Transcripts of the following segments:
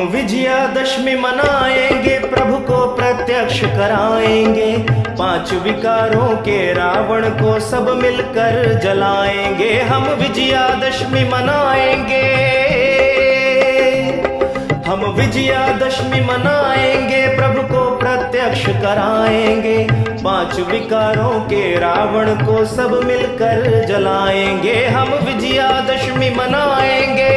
विजयादशमी मनाएंगे, प्रभु को प्रत्यक्ष कराएंगे। 5 विकारों के रावण को सब मिलकर जलाएंगे। हम विजयादशमी मनाएंगे, हम विजयादशमी मनाएंगे, प्रभु को प्रत्यक्ष कराएंगे। 5 विकारों के रावण को सब मिलकर जलाएंगे। हम विजयादशमी मनाएंगे।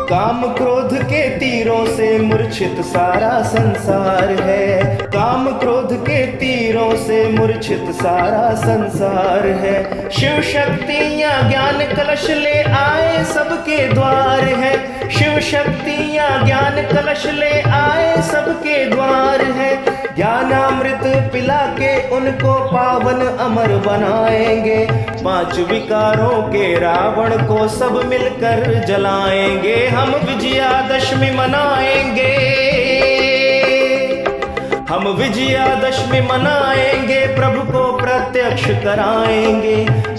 काम क्रोध के तीरों से मूर्छित सारा संसार है। काम क्रोध के तीरों से मूर्छित सारा संसार है। शिव शक्तियाँ ज्ञान कलश ले आए सबके द्वार है। शिव शक्तियाँ ज्ञान कलश ले आए सबके द्वार है। ज्ञानामृत पिला के उनको पावन अमर बनाएंगे। 5 विकारों के रावण को सब मिलकर जलाएंगे। हम विजयादशमी मनाएंगे, हम विजयादशमी मनाएंगे, प्रभु को प्रत्यक्ष कराएंगे।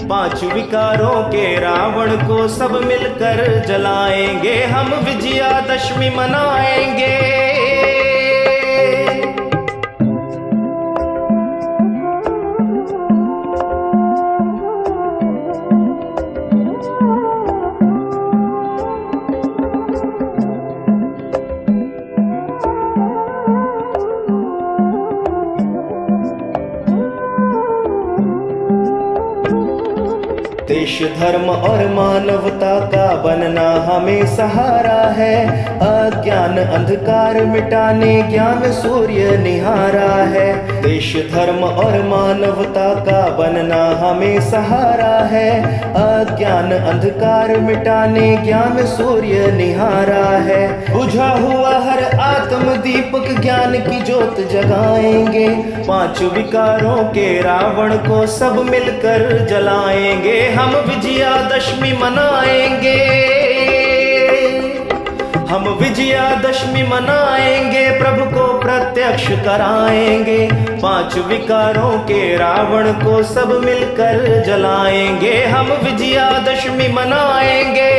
5 विकारों के रावण को सब मिलकर जलाएंगे। हम विजयादशमी मनाएंगे। देश धर्म और मानवता का बनना हमें सहारा है। अज्ञान अंधकार मिटाने ज्ञान सूर्य निहारा है। देश धर्म और मानवता का बनना हमें सहारा है। अज्ञान अंधकार मिटाने ज्ञान सूर्य निहारा है। बुझा हुआ हर आत्म दीपक ज्ञान की ज्योत जगाएंगे। 5 विकारों के रावण को सब मिलकर जलाएंगे। हम विजयादशमी मनाएंगे, हम विजयादशमी मनाएंगे, प्रभु को प्रत्यक्ष कराएंगे। 5 विकारों के रावण को सब मिलकर जलाएंगे। हम विजयादशमी मनाएंगे।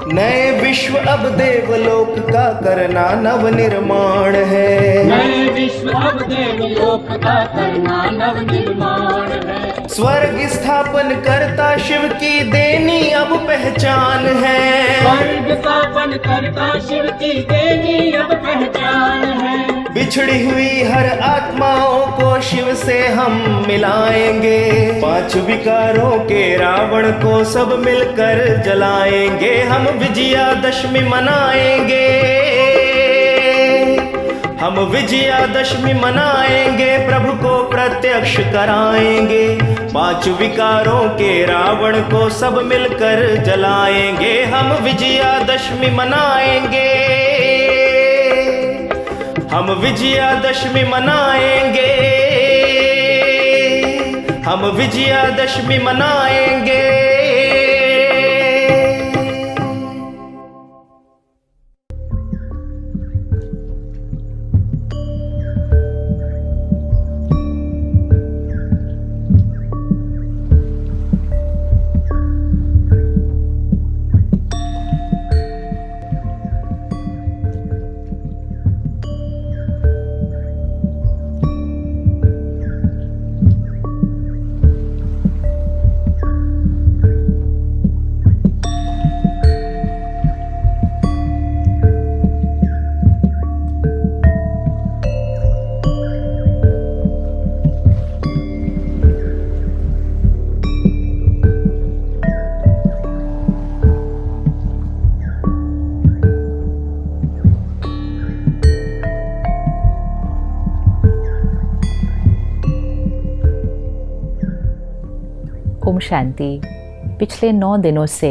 नए विश्व अब देवलोक का करना नव निर्माण है। नए विश्व अब देवलोक का करना नव निर्माण है। स्वर्ग स्थापन करता शिव की देनी अब पहचान है। स्वर्ग स्थापन करता शिव की देनी अब पहचान है। बिछड़ी हुई हर आत्माओं को शिव से हम मिलाएंगे। 5 विकारों के रावण को सब मिलकर जलाएंगे। हम विजयादशमी मनाएंगे, हम विजयादशमी मनाएंगे, प्रभु को प्रत्यक्ष कराएंगे। 5 विकारों के रावण को सब मिलकर जलाएंगे। हम विजयादशमी मनाएंगे, हम विजयादशमी मनाएंगे, हम विजयादशमी मनाएंगे। ओम शांति। पिछले 9 दिनों से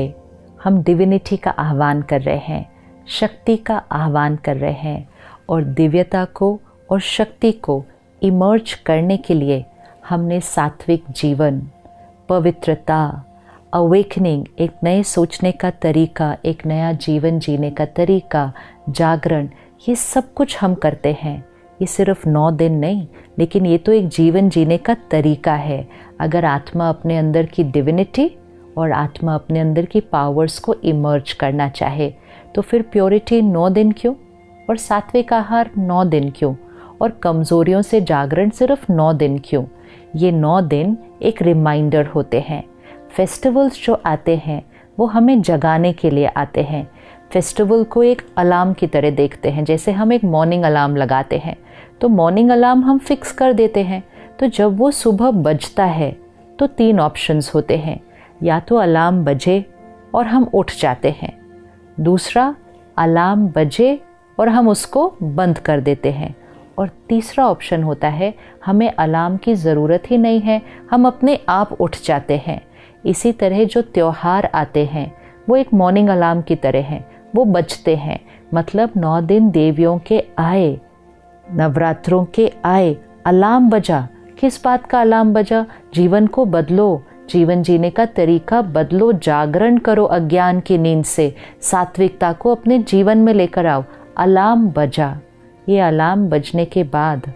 हम डिविनिटी का आह्वान कर रहे हैं, शक्ति का आह्वान कर रहे हैं और दिव्यता को और शक्ति को इमर्ज करने के लिए हमने सात्विक जीवन, पवित्रता, अवेकनिंग, एक नए सोचने का तरीका, एक नया जीवन जीने का तरीका, जागरण, ये सब कुछ हम करते हैं। ये सिर्फ 9 दिन नहीं, लेकिन ये तो एक जीवन जीने का तरीका है। अगर आत्मा अपने अंदर की डिविनिटी और आत्मा अपने अंदर की पावर्स को इमर्ज करना चाहे तो फिर प्योरिटी 9 दिन क्यों, और सात्विक आहार 9 दिन क्यों, और कमज़ोरियों से जागरण सिर्फ 9 दिन क्यों। ये 9 दिन एक रिमाइंडर होते हैं। फेस्टिवल्स जो आते हैं वो हमें जगाने के लिए आते हैं। फेस्टिवल को एक अलार्म की तरह देखते हैं। जैसे हम एक मॉर्निंग अलार्म लगाते हैं तो मॉर्निंग अलार्म हम फिक्स कर देते हैं, तो जब वो सुबह बजता है तो 3 ऑप्शंस होते हैं। या तो अलार्म बजे और हम उठ जाते हैं, दूसरा अलार्म बजे और हम उसको बंद कर देते हैं, और तीसरा ऑप्शन होता है हमें अलार्म की ज़रूरत ही नहीं है, हम अपने आप उठ जाते हैं। इसी तरह जो त्यौहार आते हैं वो एक मॉर्निंग अलार्म की तरह हैं, वो बजते हैं। मतलब 9 दिन देवियों के आए, नवरात्रों के आए, अलार्म बजा। किस बात का अलार्म बजा? जीवन को बदलो, जीवन जीने का तरीका बदलो, जागरण करो अज्ञान की नींद से, सात्विकता को अपने जीवन में लेकर आओ। अलार्म बजा। ये अलार्म बजने के बाद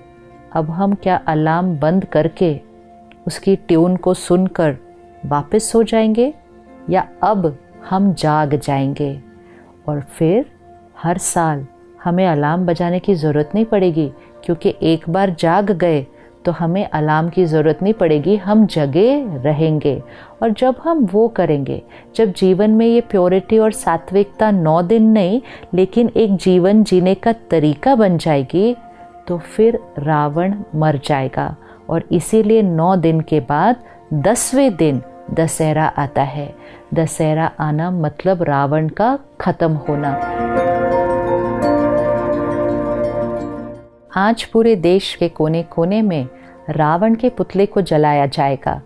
अब हम क्या अलार्म बंद करके उसकी ट्यून को सुनकर वापस सो जाएंगे, या अब हम जाग जाएंगे? और फिर हर साल हमें अलार्म बजाने की ज़रूरत नहीं पड़ेगी, क्योंकि एक बार जाग गए तो हमें अलार्म की ज़रूरत नहीं पड़ेगी, हम जगे रहेंगे। और जब हम वो करेंगे, जब जीवन में ये प्योरिटी और सात्विकता 9 दिन नहीं लेकिन एक जीवन जीने का तरीका बन जाएगी, तो फिर रावण मर जाएगा। और इसीलिए 9 दिन के बाद 10वें दिन दशहरा आता है। दशहरा आना मतलब रावण का खत्म होना। आज पूरे देश के कोने कोने में रावण के पुतले को जलाया जाएगा।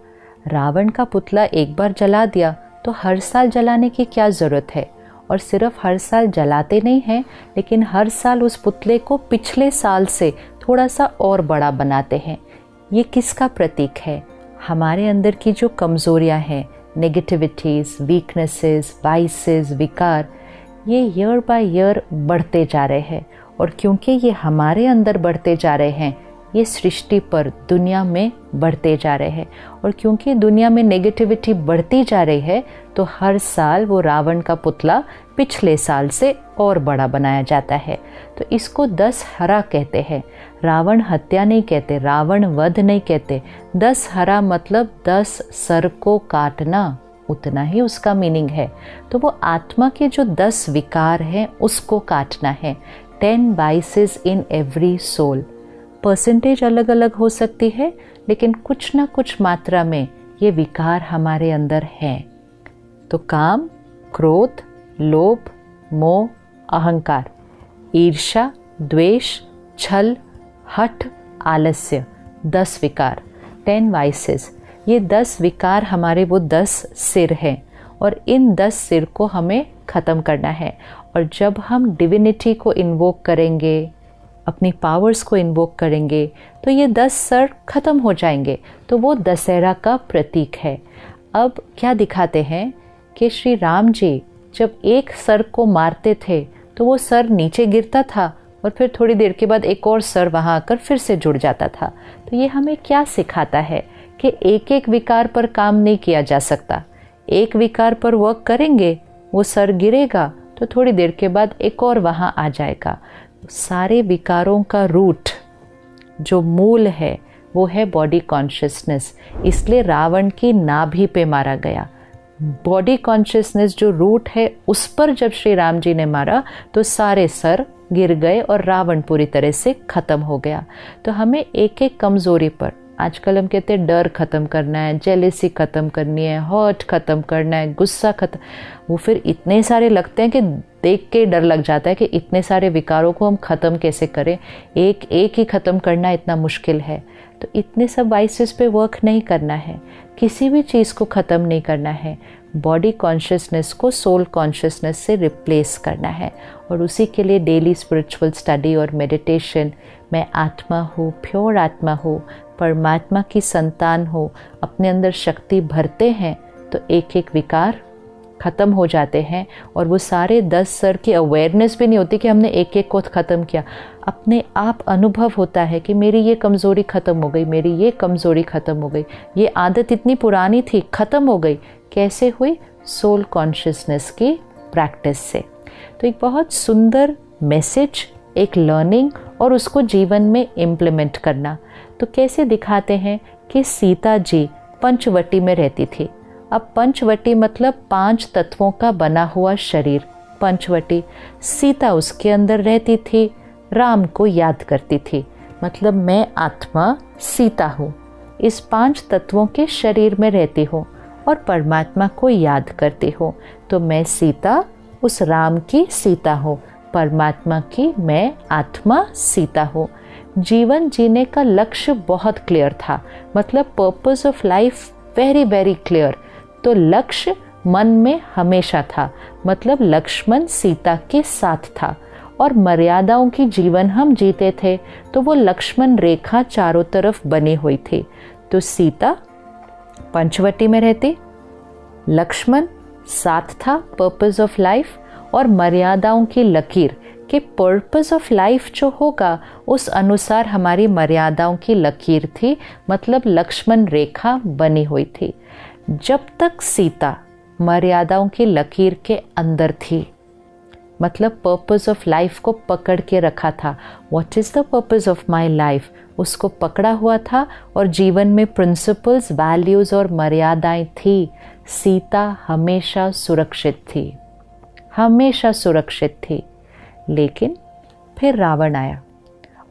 रावण का पुतला एक बार जला दिया तो हर साल जलाने की क्या ज़रूरत है? और सिर्फ हर साल जलाते नहीं हैं, लेकिन हर साल उस पुतले को पिछले साल से थोड़ा सा और बड़ा बनाते हैं। ये किसका प्रतीक है? हमारे अंदर की जो कमज़ोरियाँ हैं, नेगेटिविटीज़, वीकनेसेस, वाइसेस, विकार, ये ईयर बाय ईयर बढ़ते जा रहे हैं। और क्योंकि ये हमारे अंदर बढ़ते जा रहे हैं, ये सृष्टि पर, दुनिया में बढ़ते जा रहे हैं। और क्योंकि दुनिया में नेगेटिविटी बढ़ती जा रही है, तो हर साल वो रावण का पुतला पिछले साल से और बड़ा बनाया जाता है। तो इसको 10 हरा कहते हैं। रावण हत्या नहीं कहते, रावण वध नहीं कहते। 10 हरा मतलब 10 सर को काटना, उतना ही उसका मीनिंग है। तो वो आत्मा के जो 10 विकार हैं उसको काटना है। 10 vices in every soul। Percentage अलग अलग हो सकती है, लेकिन कुछ ना कुछ मात्रा में ये विकार हमारे अंदर हैं। तो काम, क्रोध, लोभ, मोह, अहंकार, ईर्ष्या, द्वेष, छल, हठ, आलस्य, 10 विकार, 10 vices। ये 10 विकार हमारे वो 10 सिर हैं, और इन 10 सिर को हमें ख़त्म करना है। और जब हम डिविनिटी को इन्वोक करेंगे, अपनी पावर्स को इन्वोक करेंगे, तो ये 10 सर ख़त्म हो जाएंगे। तो वो दशहरा का प्रतीक है। अब क्या दिखाते हैं कि श्री राम जी जब एक सर को मारते थे तो वो सर नीचे गिरता था, और फिर थोड़ी देर के बाद एक और सर वहाँ आकर फिर से जुड़ जाता था। तो ये हमें क्या सिखाता है कि एक एक विकार पर काम नहीं किया जा सकता। एक विकार पर वर्क करेंगे, वो सर गिरेगा तो थोड़ी देर के बाद एक और वहाँ आ जाएगा। सारे विकारों का रूट, जो मूल है, वो है बॉडी कॉन्शियसनेस। इसलिए रावण की नाभि पे मारा गया। बॉडी कॉन्शियसनेस जो रूट है, उस पर जब श्री राम जी ने मारा तो सारे सर गिर गए और रावण पूरी तरह से ख़त्म हो गया। तो हमें एक एक कमज़ोरी पर, आजकल हम कहते हैं डर ख़त्म करना है, जेलेसी ख़त्म करनी है, हर्ट ख़त्म करना है, गुस्सा ख़त्म, वो फिर इतने सारे लगते हैं कि देख के डर लग जाता है कि इतने सारे विकारों को हम ख़त्म कैसे करें, एक एक ही ख़त्म करना इतना मुश्किल है। तो इतने सब वाइसेस पे वर्क नहीं करना है, किसी भी चीज़ को ख़त्म नहीं करना है, बॉडी कॉन्शियसनेस को सोल कॉन्शियसनेस से रिप्लेस करना है। और उसी के लिए डेली स्पिरिचुअल स्टडी और मेडिटेशन, मैं आत्मा हूँ, प्योर आत्मा हूँ, परमात्मा की संतान हो, अपने अंदर शक्ति भरते हैं तो एक एक विकार ख़त्म हो जाते हैं। और वो सारे 10 स्तर की अवेयरनेस भी नहीं होती कि हमने एक एक को ख़त्म किया, अपने आप अनुभव होता है कि मेरी ये कमज़ोरी ख़त्म हो गई, मेरी ये कमज़ोरी ख़त्म हो गई, ये आदत इतनी पुरानी थी ख़त्म हो गई। कैसे हुई? सोल कॉन्शियसनेस की प्रैक्टिस से। तो एक बहुत सुंदर मैसेज, एक लर्निंग और उसको जीवन में इम्प्लीमेंट करना। तो कैसे दिखाते हैं कि सीता जी पंचवटी में रहती थी। अब पंचवटी मतलब 5 तत्वों का बना हुआ शरीर, पंचवटी। सीता उसके अंदर रहती थी, राम को याद करती थी, मतलब मैं आत्मा सीता हूँ, इस 5 तत्वों के शरीर में रहती हूँ और परमात्मा को याद करती हूँ। तो मैं सीता उस राम की सीता हूँ, परमात्मा की मैं आत्मा सीता हूँ। जीवन जीने का लक्ष्य बहुत क्लियर था, मतलब purpose of life very very clear. तो लक्ष्य मन में हमेशा था, मतलब लक्ष्मण सीता के साथ था और मर्यादाओं की जीवन हम जीते थे, तो वो लक्ष्मण रेखा चारों तरफ बनी हुई थी। तो सीता पंचवटी में रहती, लक्ष्मण साथ था, पर्पस ऑफ लाइफ, और मर्यादाओं की लकीर कि पर्पस ऑफ लाइफ जो होगा उस अनुसार हमारी मर्यादाओं की लकीर थी, मतलब लक्ष्मण रेखा बनी हुई थी। जब तक सीता मर्यादाओं की लकीर के अंदर थी, मतलब पर्पस ऑफ लाइफ को पकड़ के रखा था, what is the purpose of my life, उसको पकड़ा हुआ था और जीवन में प्रिंसिपल्स, वैल्यूज़ और मर्यादाएं थी। सीता हमेशा सुरक्षित थी, हमेशा सुरक्षित थी। लेकिन फिर रावण आया,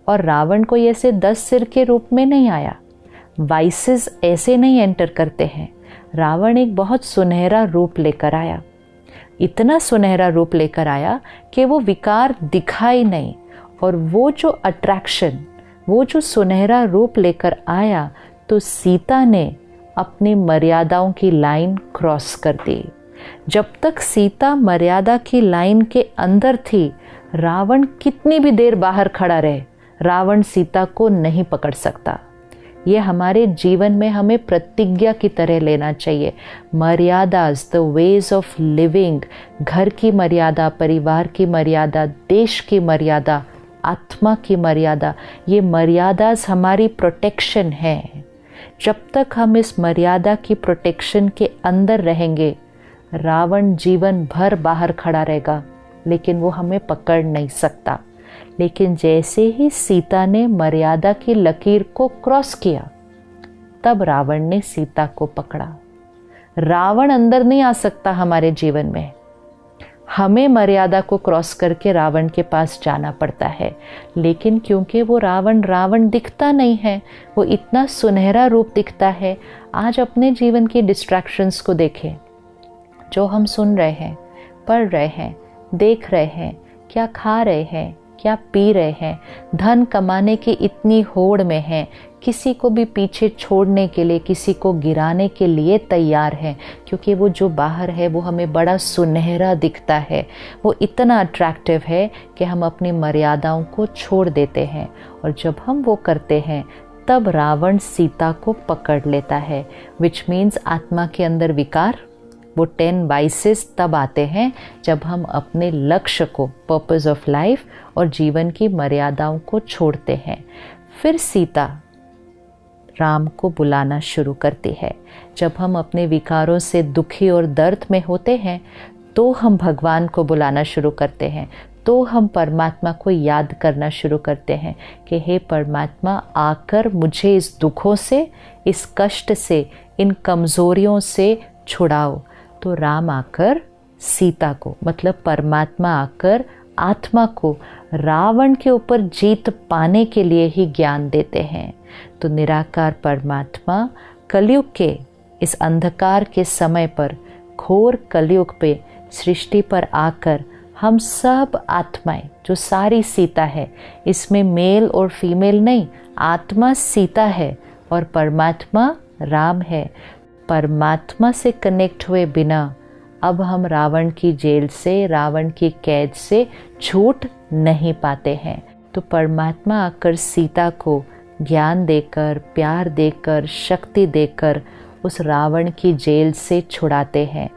और रावण कोई ऐसे 10 सिर के रूप में नहीं आया, वाइसेस ऐसे नहीं एंटर करते हैं। रावण एक बहुत सुनहरा रूप लेकर आया, इतना सुनहरा रूप लेकर आया कि वो विकार दिखाई नहीं, और वो जो अट्रैक्शन, वो जो सुनहरा रूप लेकर आया, तो सीता ने अपनी मर्यादाओं की लाइन क्रॉस कर दी। जब तक सीता मर्यादा की लाइन के अंदर थी, रावण कितनी भी देर बाहर खड़ा रहे, रावण सीता को नहीं पकड़ सकता। ये हमारे जीवन में हमें प्रतिज्ञा की तरह लेना चाहिए। मर्यादाज, द वेज ऑफ लिविंग, घर की मर्यादा, परिवार की मर्यादा, देश की मर्यादा, आत्मा की मर्यादा, ये मर्यादाज हमारी प्रोटेक्शन है। जब तक हम इस मर्यादा की प्रोटेक्शन के अंदर रहेंगे, रावण जीवन भर बाहर खड़ा रहेगा, लेकिन वो हमें पकड़ नहीं सकता। लेकिन जैसे ही सीता ने मर्यादा की लकीर को क्रॉस किया, तब रावण ने सीता को पकड़ा। रावण अंदर नहीं आ सकता हमारे जीवन में, हमें मर्यादा को क्रॉस करके रावण के पास जाना पड़ता है। लेकिन क्योंकि वो रावण दिखता नहीं है, वो इतना सुनहरा रूप दिखता है। आज अपने जीवन की डिस्ट्रैक्शंस को देखें, जो हम सुन रहे हैं, पढ़ रहे हैं, देख रहे हैं, क्या खा रहे हैं, क्या पी रहे हैं, धन कमाने की इतनी होड़ में हैं, किसी को भी पीछे छोड़ने के लिए, किसी को गिराने के लिए तैयार हैं, क्योंकि वो जो बाहर है वो हमें बड़ा सुनहरा दिखता है, वो इतना अट्रैक्टिव है कि हम अपनी मर्यादाओं को छोड़ देते हैं। और जब हम वो करते हैं, तब रावण सीता को पकड़ लेता है, विच मीन्स आत्मा के अंदर विकार, वो 10 वाइसेस तब आते हैं जब हम अपने लक्ष्य को, पर्पस ऑफ लाइफ और जीवन की मर्यादाओं को छोड़ते हैं। फिर सीता राम को बुलाना शुरू करती है। जब हम अपने विकारों से दुखी और दर्द में होते हैं, तो हम भगवान को बुलाना शुरू करते हैं, तो हम परमात्मा को याद करना शुरू करते हैं कि हे परमात्मा, आकर मुझे इस दुखों से, इस कष्ट से, इन कमज़ोरियों से छुड़ाओ। तो राम आकर सीता को, मतलब परमात्मा आकर आत्मा को रावण के ऊपर जीत पाने के लिए ही ज्ञान देते हैं। तो निराकार परमात्मा कलयुग के इस अंधकार के समय पर, घोर कलयुग पे सृष्टि पर आकर हम सब आत्माएं, जो सारी सीता है, इसमें मेल और फीमेल नहीं, आत्मा सीता है और परमात्मा राम है। परमात्मा से कनेक्ट हुए बिना अब हम रावण की जेल से, रावण की कैद से छूट नहीं पाते हैं। तो परमात्मा आकर सीता को ज्ञान देकर, प्यार देकर, शक्ति देकर उस रावण की जेल से छुड़ाते हैं।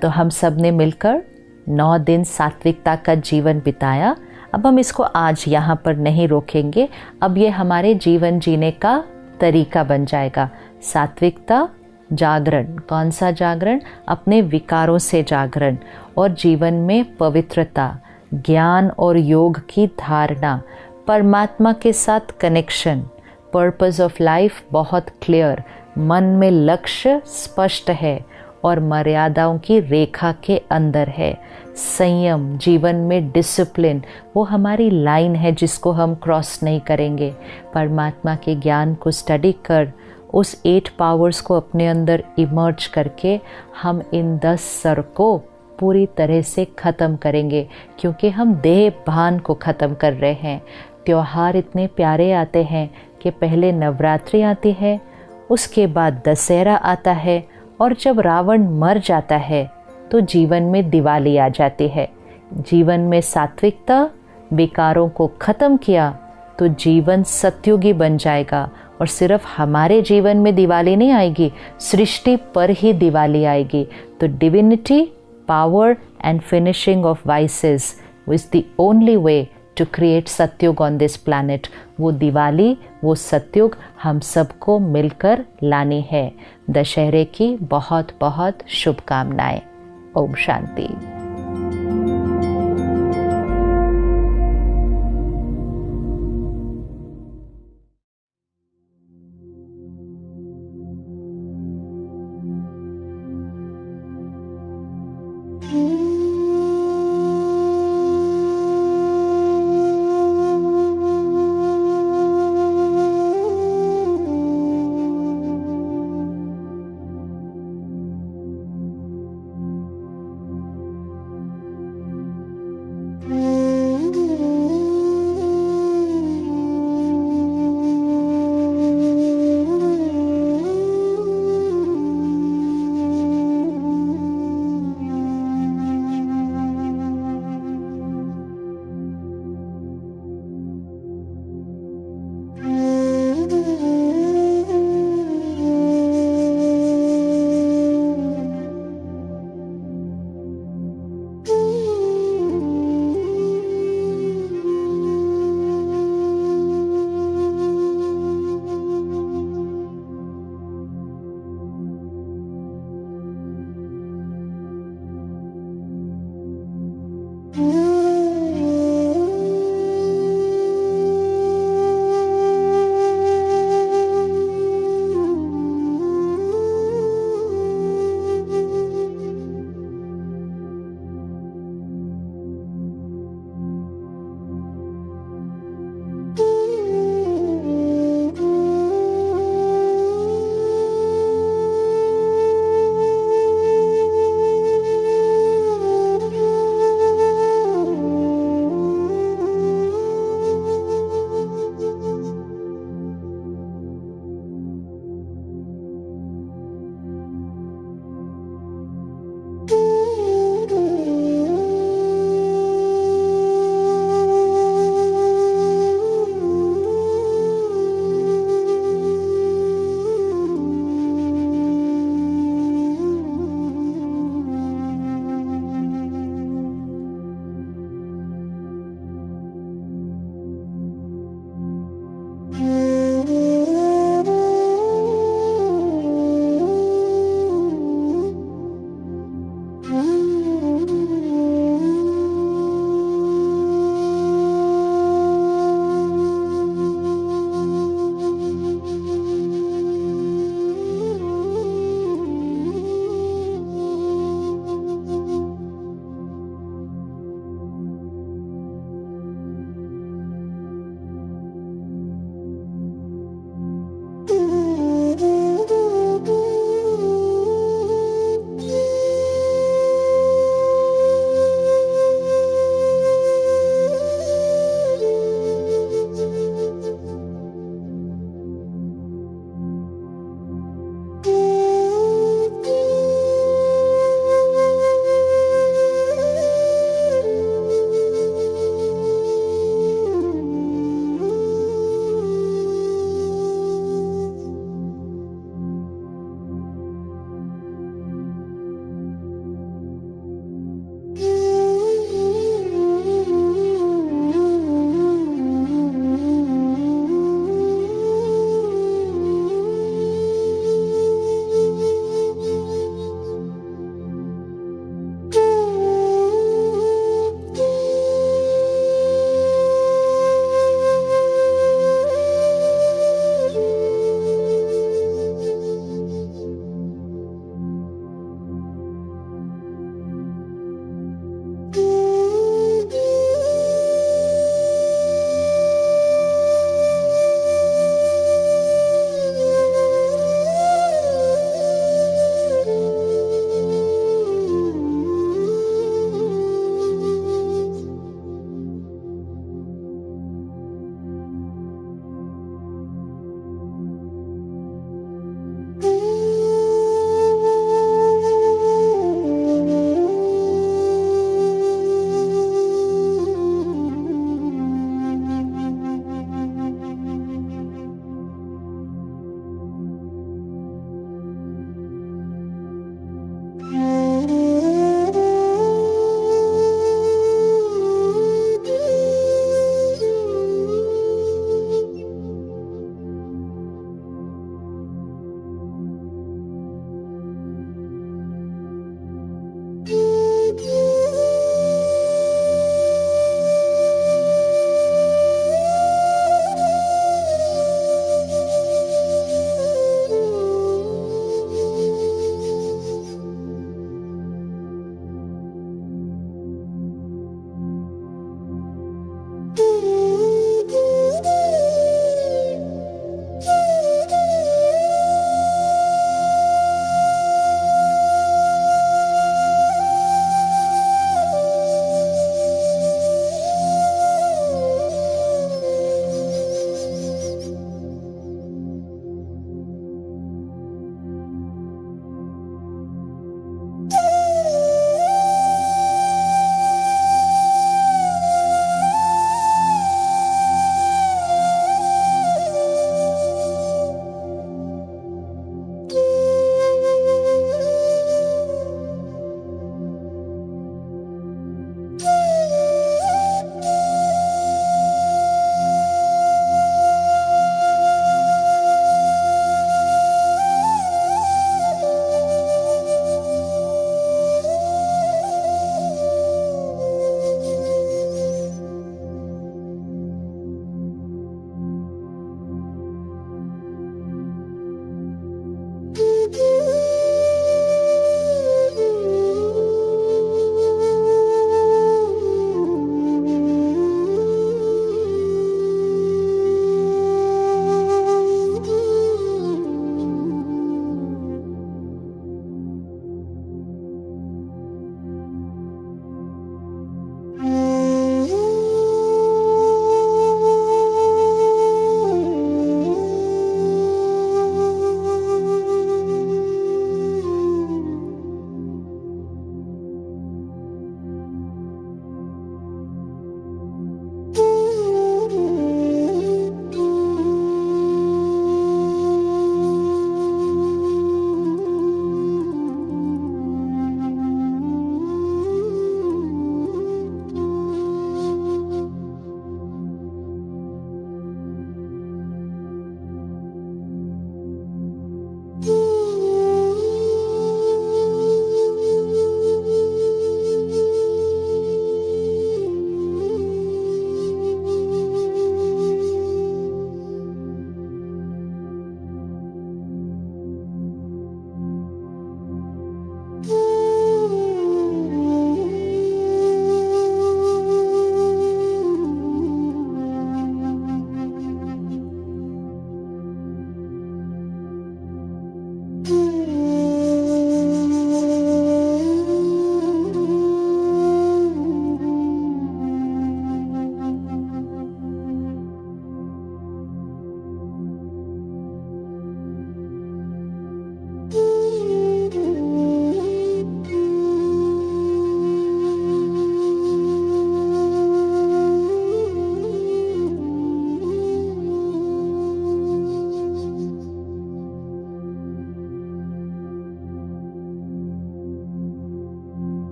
तो हम सब ने मिलकर 9 दिन सात्विकता का जीवन बिताया। अब हम इसको आज यहाँ पर नहीं रोकेंगे, अब ये हमारे जीवन जीने का तरीका बन जाएगा। सात्विकता, जागरण। कौन सा जागरण? अपने विकारों से जागरण, और जीवन में पवित्रता, ज्ञान और योग की धारणा, परमात्मा के साथ कनेक्शन, पर्पस ऑफ लाइफ बहुत क्लियर, मन में लक्ष्य स्पष्ट है और मर्यादाओं की रेखा के अंदर है। संयम, जीवन में डिसिप्लिन, वो हमारी लाइन है जिसको हम क्रॉस नहीं करेंगे। परमात्मा के ज्ञान को स्टडी कर, उस 8 पावर्स को अपने अंदर इमर्ज करके हम इन 10 सर को पूरी तरह से ख़त्म करेंगे, क्योंकि हम देह भान को ख़त्म कर रहे हैं। त्योहार इतने प्यारे आते हैं कि पहले नवरात्रि आती है, उसके बाद दशहरा आता है, और जब रावण मर जाता है तो जीवन में दिवाली आ जाती है। जीवन में सात्विकता, विकारों को ख़त्म किया तो जीवन सत्युगी बन जाएगा। और सिर्फ हमारे जीवन में दिवाली नहीं आएगी, सृष्टि पर ही दिवाली आएगी। तो divinity, power and finishing of vices is the only way to create Satyug on this planet. वो दिवाली, वो सत्युग हम सबको मिलकर लानी है। दशहरे की बहुत बहुत शुभकामनाएं। ओम शांति।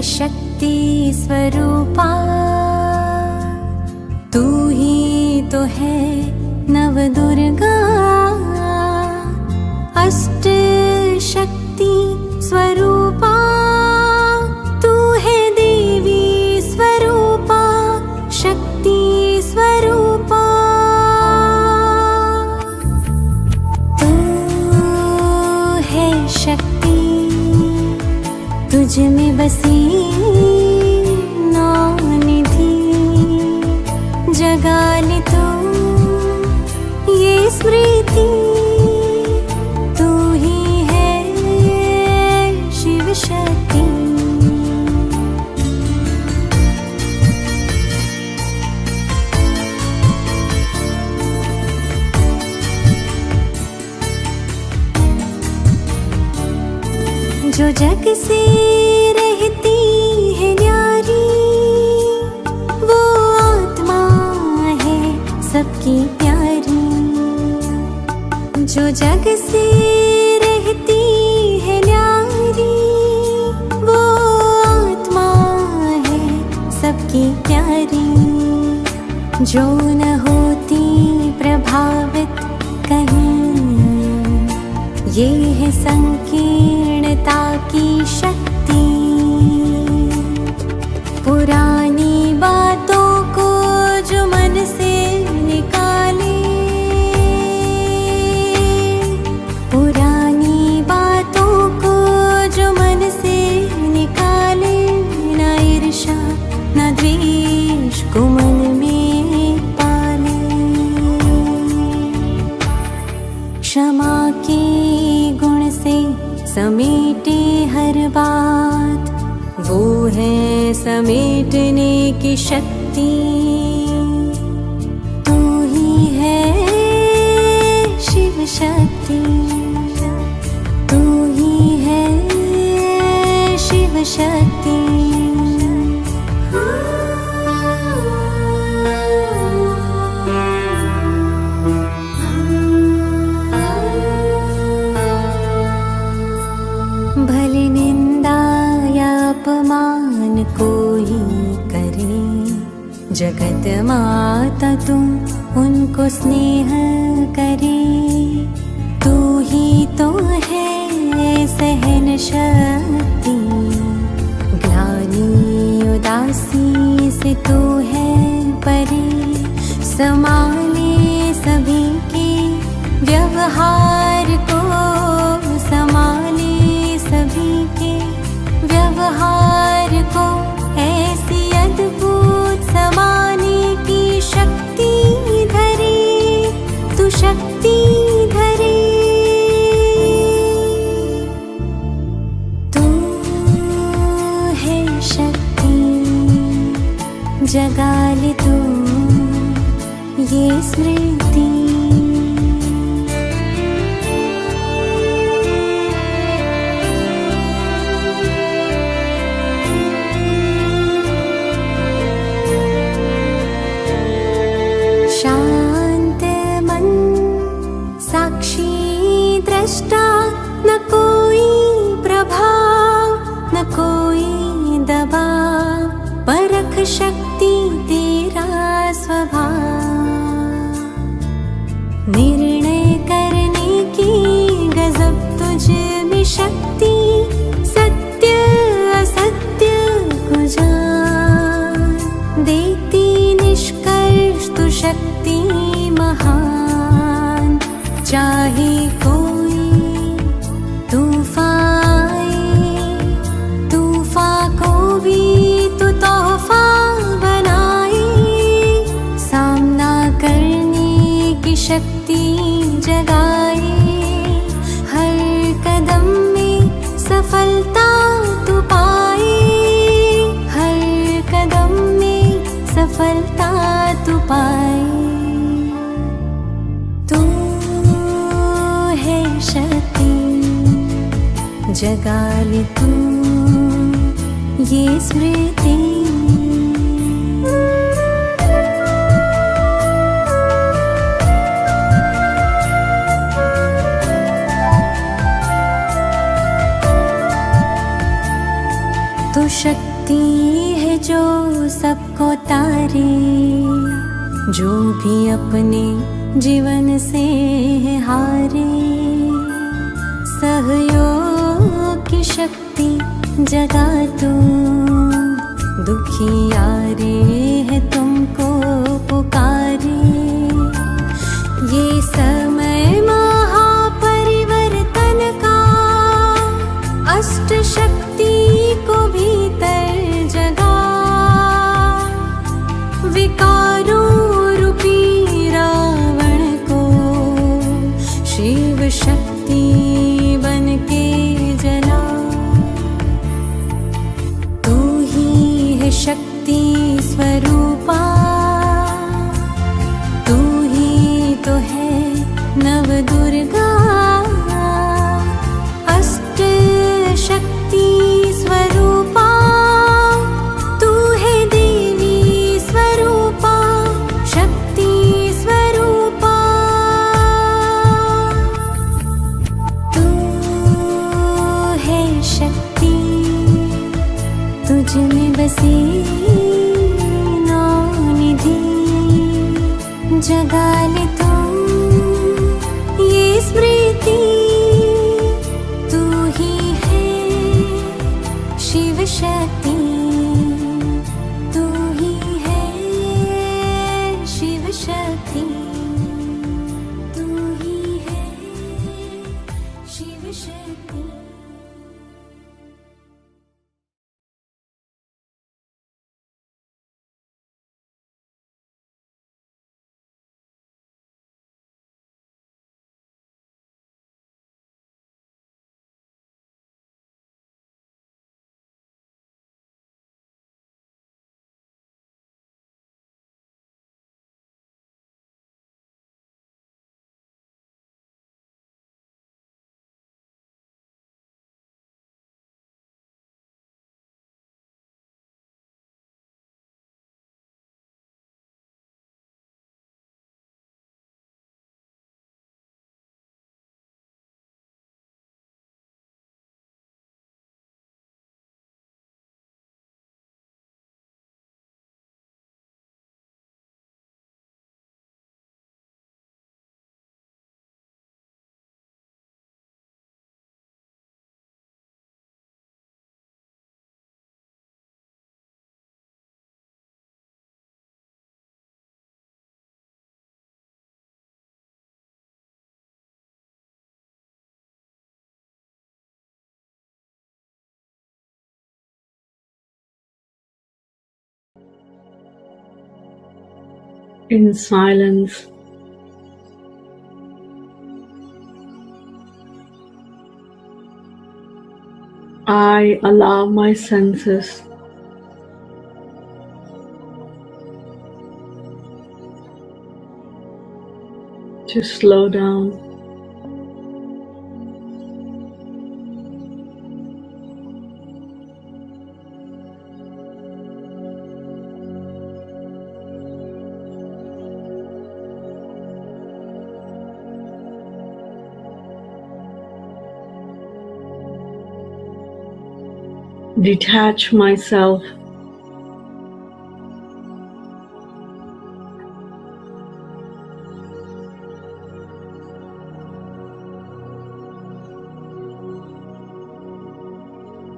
शक्ति स्वरूपा, तू ही तो है नव दुर्गा, अष्ट शक्ति स्वरूपा, तू है देवी स्वरूपा, शक्ति स्वरूपा। तू है शक्ति, तुझ में बसी नौ निधि, जगा ले तू ये स्मृति, तू ही है शिव शक्ति। जो जग से रहती है न्यारी, वो आत्मा है सबकी प्यारी। जो जग से रहती है न्यारी, वो आत्मा है सबकी प्यारी। जो न होती प्रभावित कहीं, ये है संकीर्णता की शक्ति। पुरानी बातों को जो मन से निकाले, पुरानी बातों को जो मन से निकाले, न ईर्ष्या न द्वेष को मन में पाले। क्षमा के गुण से समेटे हर बात, वो है समेटने की शक्ति। तू ही है शिव शक्ति, तू ही है शिव शक्ति। भले निंदा या अपमान कोई करे, जगत माता तुम उनको स्नेह करे। तू ही तो है सहन शक्ति, ग्लानि उदासी से तू है परे। संभाले सभी के व्यवहार को, संभाले सभी के व्यवहार को, ऐसी अद्भुत समाने की शक्ति धरे, तू शक्ति धरे। तू है शक्ति, जगा ले तू ये स्मृति। न कोई प्रभाव न कोई दबाव, परख शक्ति तेरा स्वभाव। निर्णय करने की गजब तुझ में शक्ति, जगा ले तू ये स्मृति। तू शक्ति है जो सबको तारे, जो भी अपने जीवन से हारे। सहयोग की शक्ति जगा तू, दुखियारे है तुमको पुकारे। ये समय महापरिवर्तन का, अष्ट शक्ति को भीतर जगा। विकारों रूपी रावण को शिव शक्ति बन के जला। तू ही है शक्ति स्वरूपा, तू ही तो है नव दुर्गा। अष्ट शक्ति स्वरूपा, तू है देवी स्वरूपा, शक्ति स्वरूपा। तू है शक्ति, तुझ में बसी नौ निधि। जगा ले तू ये स्मृति, तू ही है शिव शक्ति। तू ही है शिव शक्ति, तू ही है Shiv Shakti. In silence, I allow my senses to slow down. Detach myself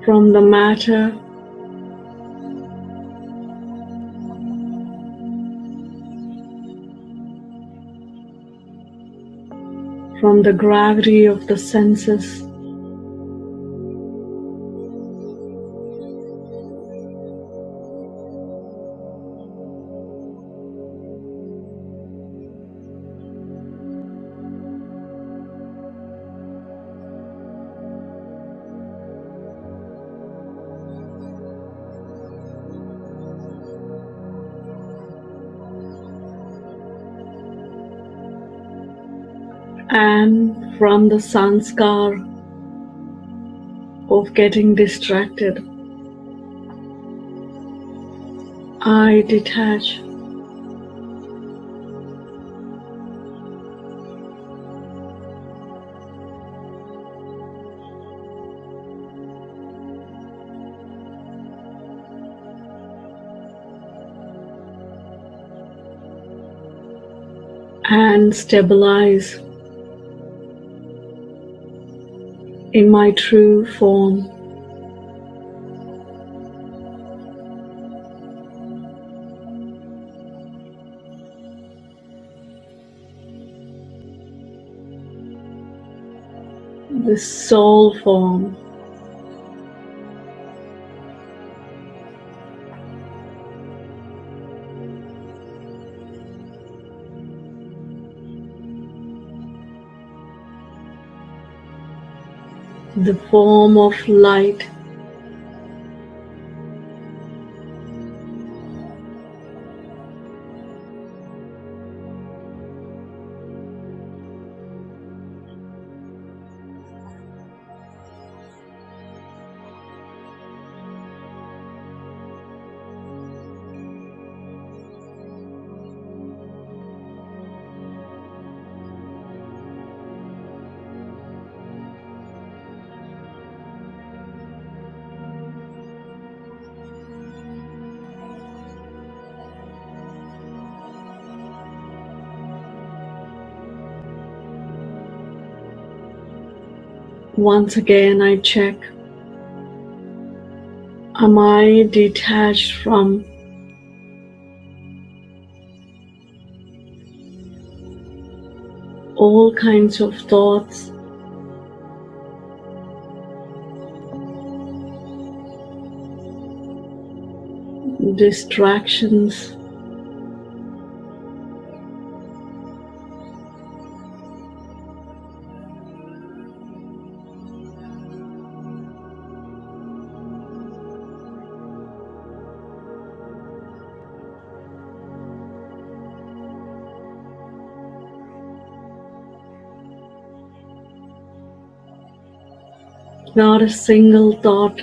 from the matter from the gravity of the senses. And from the sanskar of getting distracted. I detach. And stabilize in my true form. The soul form. The form of light. Once again, I check. Am I detached from all kinds of thoughts, distractions, not a single thought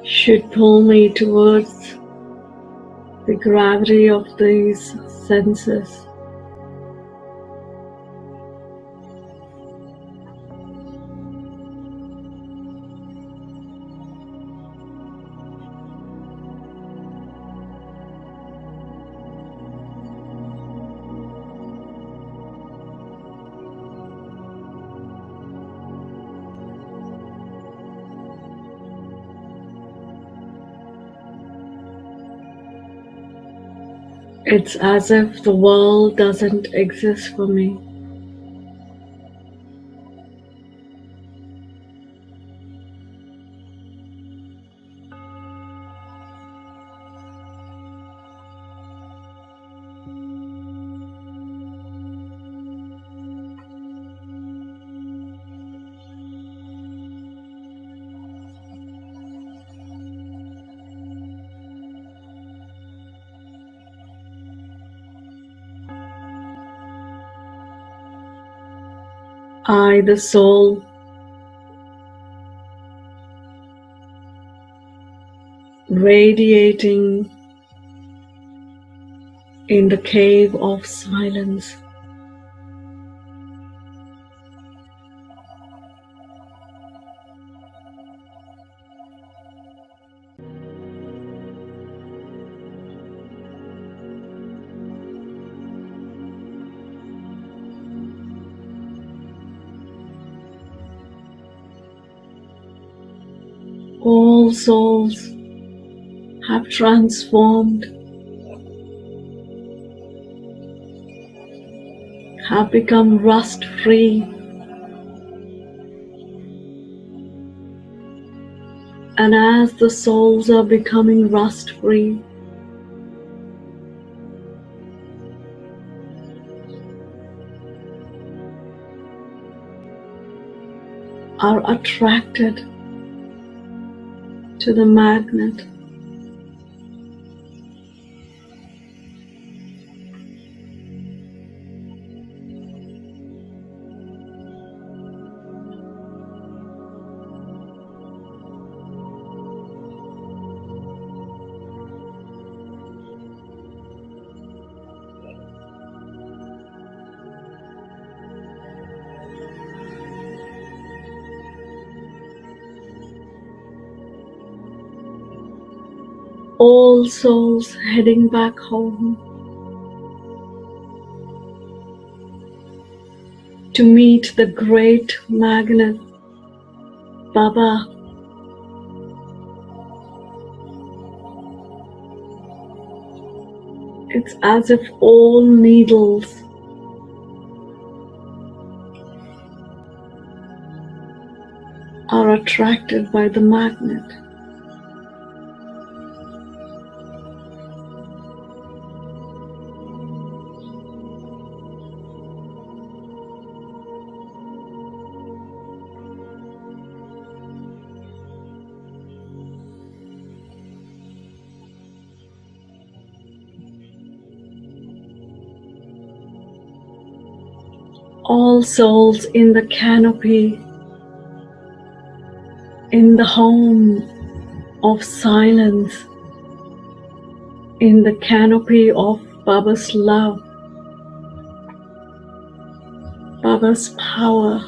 should pull me towards the gravity of these senses. It's as if the world doesn't exist for me. I, the soul, radiating in the cave of silence. All souls have transformed, have become rust-free, and as the souls are becoming rust-free, are attracted to the magnet. All souls heading back home to meet the great magnet, Baba. It's as if all needles are attracted by the magnet. All souls in the canopy, in the home of silence, in the canopy of Baba's love, Baba's power.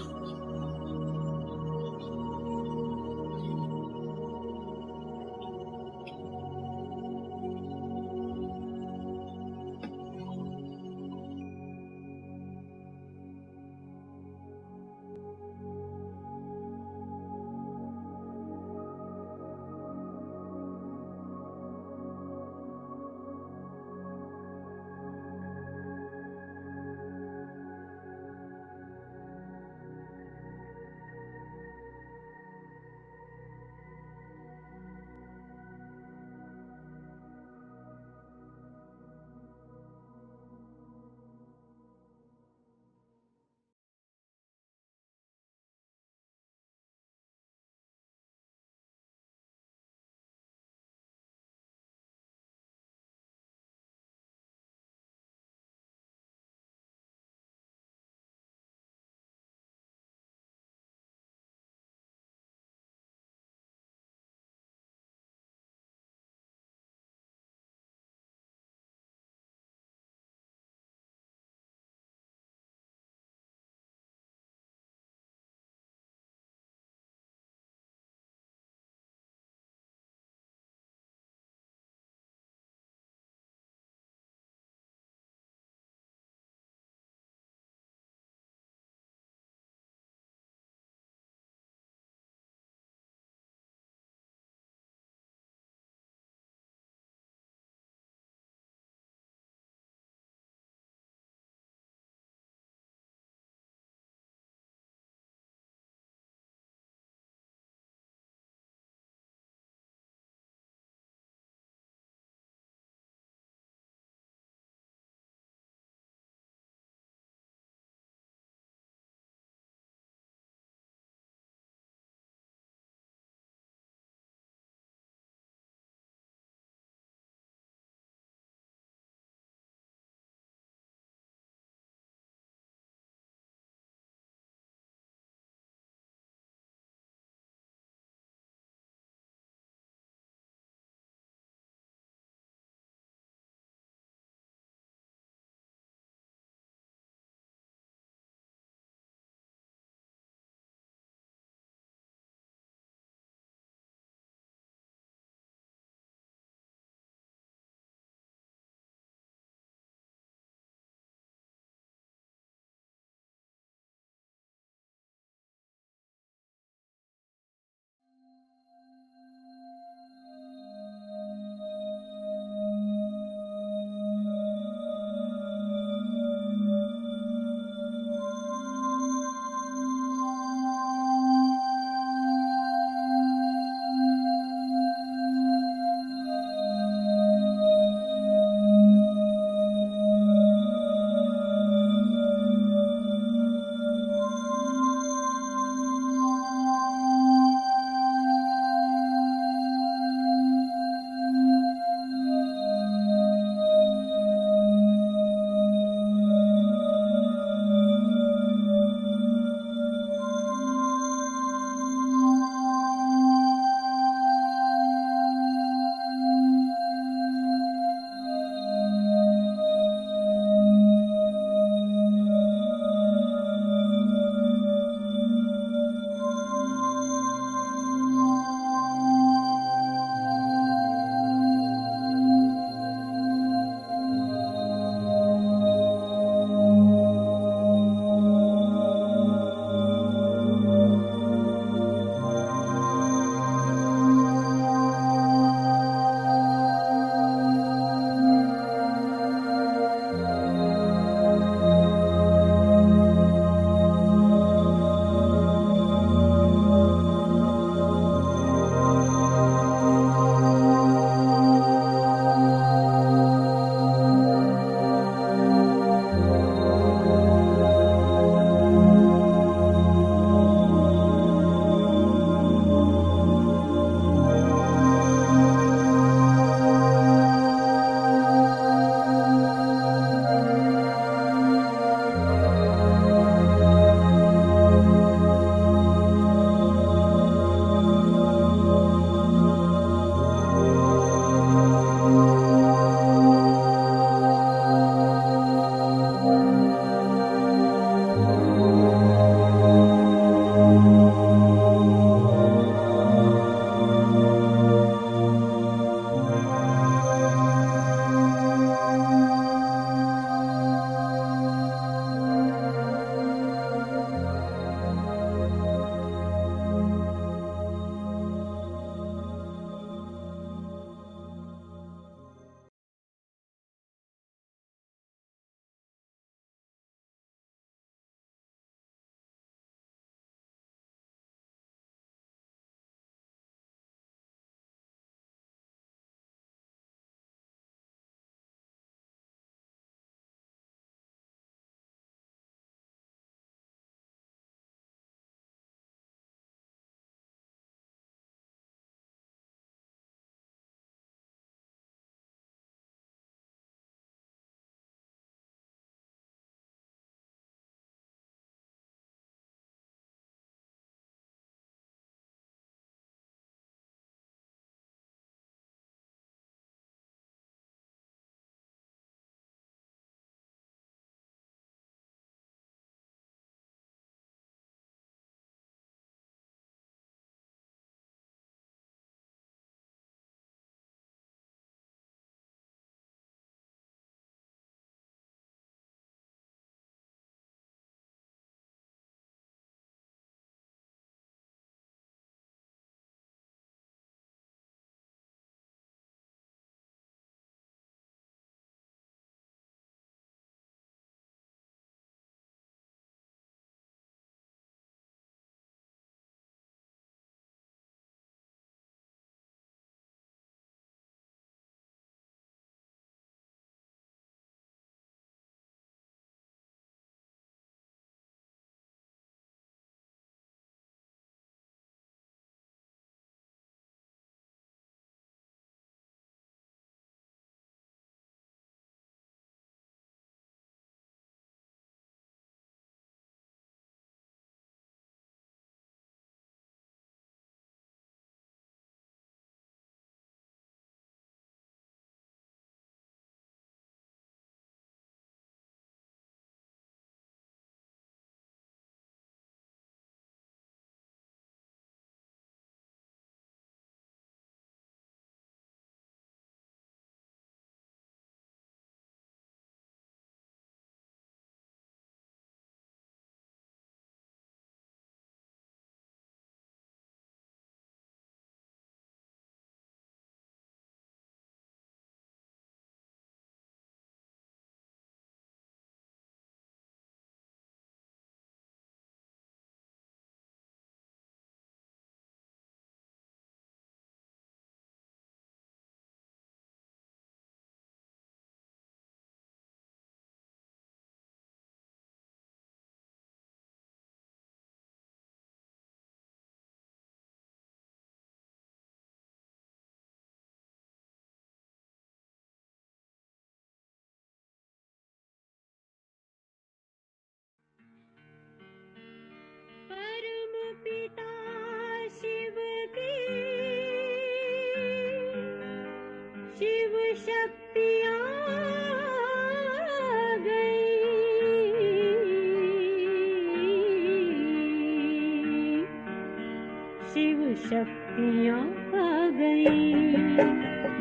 Shiv शक्तियाँ आ गई।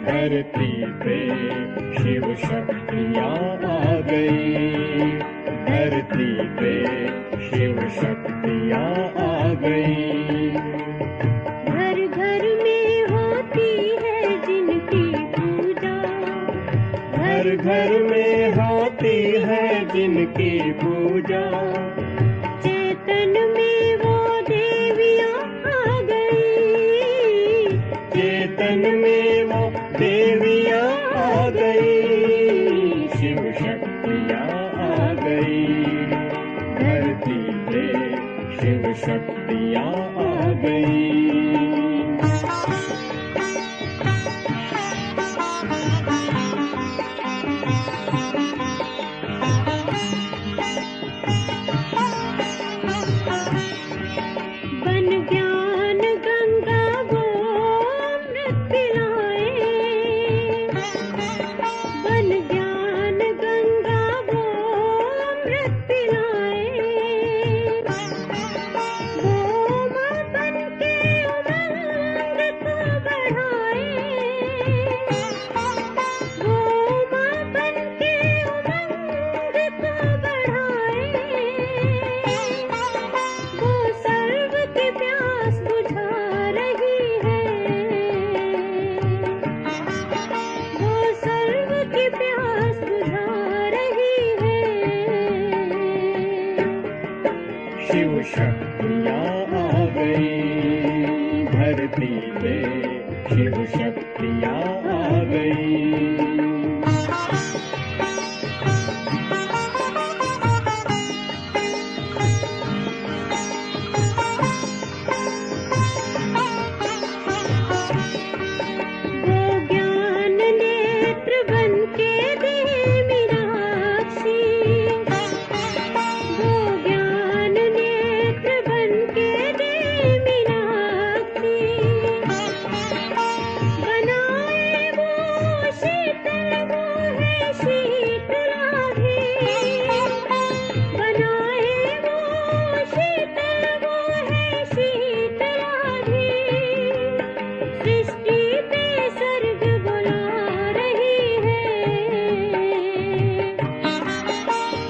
धरती पे शिव शक्तियाँ आ गई। धरती पे शिव शक्तियाँ आ गई। घर घर में होती है जिनकी पूजा। घर घर में होती है जिनकी पूजा। चेतन में वो देवियाँ आ गई। चेतन में वो देवियाँ आ गई। शिव शक्तियाँ आ गई। धरती पे शिव शक्तियाँ आ गई। बन ज्ञान गंगा वो अमृत पिलाए। बन ज्ञान गंगा वो अमृत पिलाए। वो माँ बन के उमंग को बढ़ाए। वो माँ बन के उमंग को बढ़ाए। वो सर्व की प्यास बुझा रही है। वो सर्व की प्यास बुझा रही है। शिव शक्तियाँ आ गई। धरती पे शिव शक्तियाँ आ गई। वो ज्ञान नेत्र बन के दे मीनाक्षी। वो ज्ञान नेत्र बन के दे मीनाक्षी। बनाए वो शीतल वो है शीतलाधि। बनाए वो शीतल वो है शीतलाधि। सृष्टि पे सर्ग बुला रही है।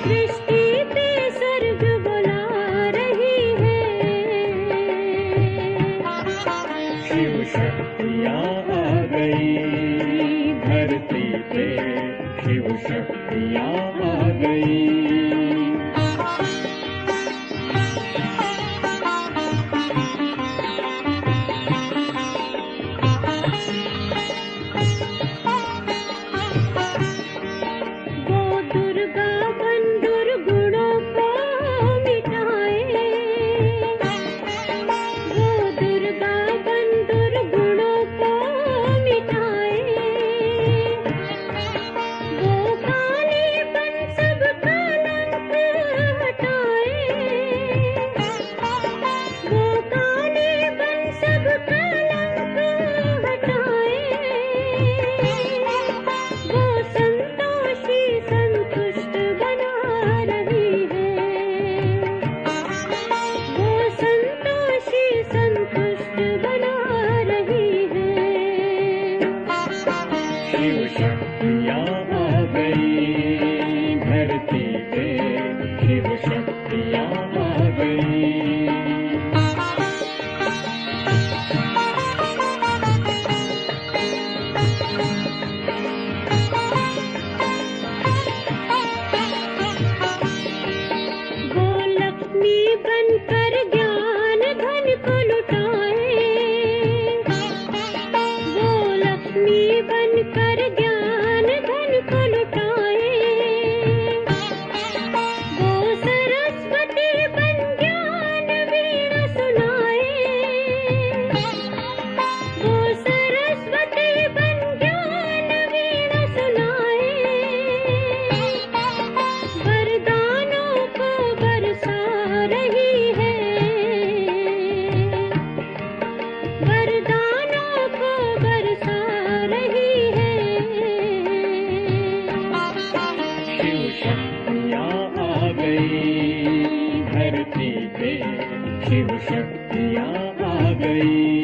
सृष्टि पे सर्ग बुला रही है। शिव शक्तियाँ आ गई। धरती पे शिव शक्तियाँ आ गई। वो दुर्गा बन दुर्गुणों को मिटाए। वो दुर्गा बन दुर्गुणों को मिटाए। वो काली बन सब कलंक शक्तियाँ आ गई।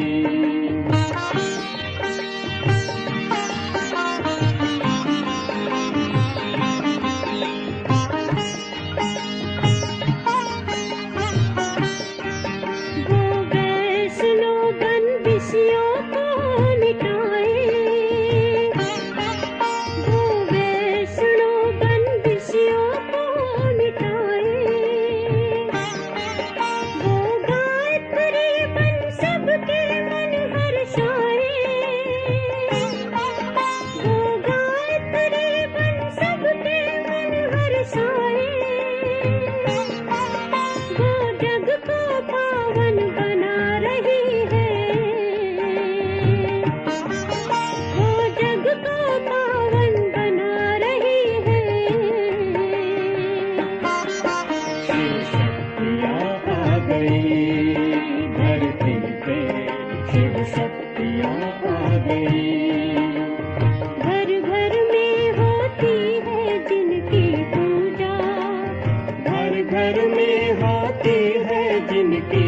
घर में होती है जिनकी